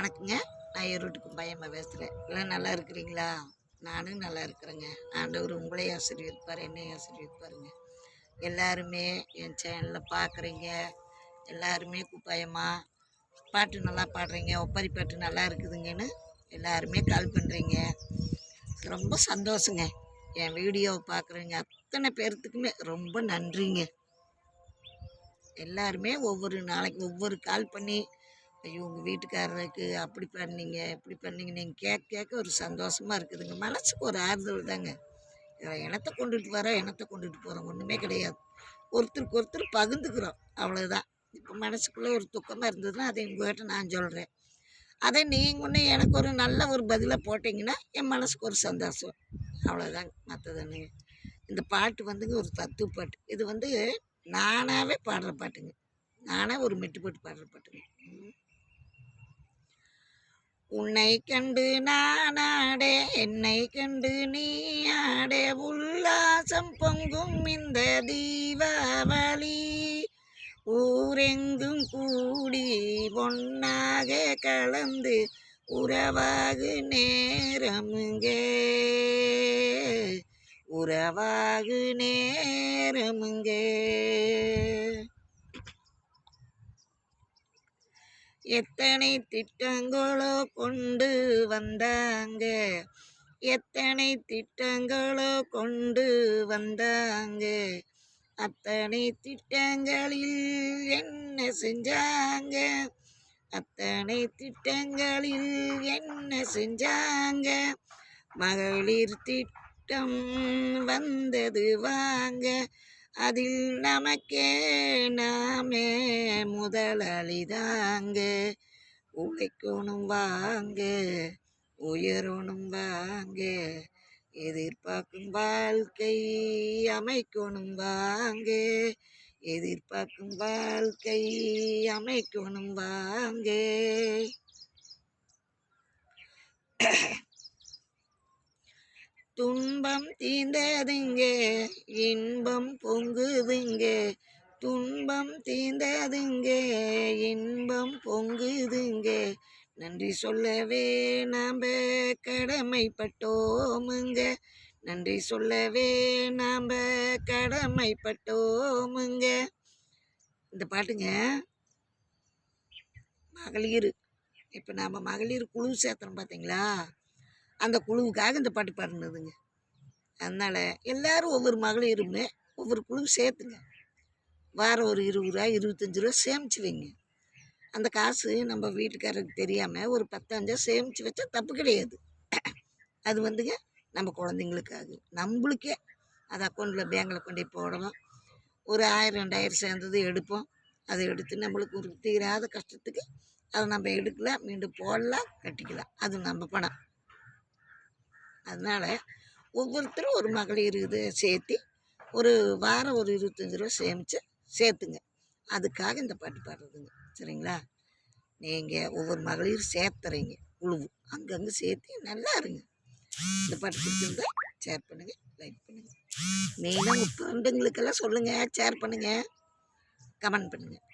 வணக்கங்க. நான் ஈரோட்டுக்கு பையம்மா பேசுகிறேன். எல்லாம் நல்லா இருக்கிறீங்களா? நானும் நல்லா இருக்கிறேங்க. ஆண்டவர் உங்களையும் ஆசீர்வதிப்பார், என்னையும் ஆசீர்வதிப்பாருங்க. எல்லாருமே என் சேனலில் பார்க்குறீங்க. எல்லாருமே குப்பாயம்மா பாட்டு நல்லா பாடுறீங்க, ஒப்பாரி பாட்டு நல்லா இருக்குதுங்கன்னு எல்லாருமே கால் பண்ணுறீங்க. ரொம்ப சந்தோஷங்க. என் வீடியோவை பார்க்குறீங்க அத்தனை பேர்த்துக்குமே ரொம்ப நன்றிங்க. எல்லாருமே ஒவ்வொரு நாளைக்கு ஒவ்வொரு கால் பண்ணி, ஐயோ உங்கள் வீட்டுக்காரருக்கு அப்படி பண்ணீங்க இப்படி பண்ணீங்க நீங்கள் கேட்க ஒரு சந்தோஷமாக இருக்குதுங்க. மனசுக்கு ஒரு ஆறுதல் தாங்க. இதில் இனத்தை கொண்டுட்டு வரோம், இனத்தை கொண்டுட்டு போகிறோம், ஒன்றுமே கிடையாது. ஒருத்தருக்கு ஒருத்தர் பகிர்ந்துக்கிறோம், அவ்வளோதான். இப்போ மனசுக்குள்ளே ஒரு துக்கமாக இருந்ததுன்னா அதை உங்கள்கிட்ட நான் சொல்கிறேன். அதை நீங்கள் ஒன்று எனக்கு ஒரு நல்ல ஒரு பதிலை போட்டிங்கன்னா என் மனசுக்கு ஒரு சந்தோஷம், அவ்வளோதாங்க. மற்றதுன்னு இந்த பாட்டு வந்துங்க ஒரு தத்துவ பாட்டு. இது வந்து நானாகவே பாடுற பாட்டுங்க. நானாக ஒரு மெட்டு போட்டு பாடுற பாட்டுங்க. உன்னை கண்டு நானாடே, என்னை கண்டு நீ ஆடே, உல்லாசம் பொங்கும் இந்த தீபாவளி, ஊரெங்கும் கூடி ஒன்னாக கலந்து உறவாகு நேரமுங்கே, உறவாகு நேரமுங்கே. எத்தனை திட்டங்களோ கொண்டு வந்தாங்க, எத்தனை திட்டங்களோ கொண்டு வந்தாங்க, அத்தனை திட்டங்களில் என்ன செஞ்சாங்க, அத்தனை திட்டங்களில் என்ன செஞ்சாங்க, மகளிர் திட்டம் வந்தது வாங்க, அதில் நமக்கே நாமே முதலாளிதாங்க, உழைக்கணும் வாங்க, உயரணும் வாங்க, எதிர்பார்க்கும் வாழ்க்கை அமைக்கணும் வாங்க, எதிர்பார்க்கும் வாழ்க்கை அமைக்கணும் வாங்க. துன்பம் தீர்ந்ததுங்க, இன்பம் பொங்குதுங்க, துன்பம் தீர்ந்ததுங்க, இன்பம் பொங்குதுங்க, நன்றி சொல்லவே நாம் கடமைப்பட்டோமுங்க, நன்றி சொல்லவே நாம் கடமைப்பட்டோமுங்க. இந்த பாட்டுங்க மகளிர், இப்போ நாம் மகளிர் குழு சேர்த்துறோம் பார்த்தீங்களா, அந்த குழுவுக்காக இந்த பாட்டு பாடினதுங்க. அதனால் எல்லோரும் ஒவ்வொரு மகளிருமே ஒவ்வொரு குழு சேர்த்துங்க. வாரம் ஒரு 20 ரூபா 25 ரூபா சேமித்து வைங்க. அந்த காசு நம்ம வீட்டுக்காரருக்கு தெரியாமல் ஒரு 10-5 சேமித்து வச்சா தப்பு கிடையாது. அது வந்துங்க நம்ம குழந்தைங்களுக்காக நம்மளுக்கே அது அக்கௌண்ட்டில் பேங்கில் கொண்டு போடணும். ஒரு 1000-2000 சேர்ந்தது எடுப்போம். அதை எடுத்து நம்மளுக்கு ஒரு தீராத கஷ்டத்துக்கு அதை நம்ம எடுக்கலாம், மீண்டும் போடலாம், கட்டிக்கலாம். அது நம்ம பணம். அதனால் ஒவ்வொருத்தரும் ஒரு மகளிர் இது சேர்த்து ஒரு வாரம் ஒரு 25 ரூபா சேமித்து சேர்த்துங்க. அதுக்காக இந்த பாட்டு பாடுறதுங்க. சரிங்களா? நீங்கள் ஒவ்வொரு மகளிர் சேர்த்துறீங்க குழு, அங்கங்கே சேர்த்து நல்லா இருங்க. இந்த பாட்டு பிடிச்சிருந்தா ஷேர் பண்ணுங்கள், லைக் பண்ணுங்கள். மெயினாக உங்கள் ஃப்ரெண்டுங்களுக்கெல்லாம் சொல்லுங்கள், ஷேர் பண்ணுங்கள், கமெண்ட் பண்ணுங்கள்.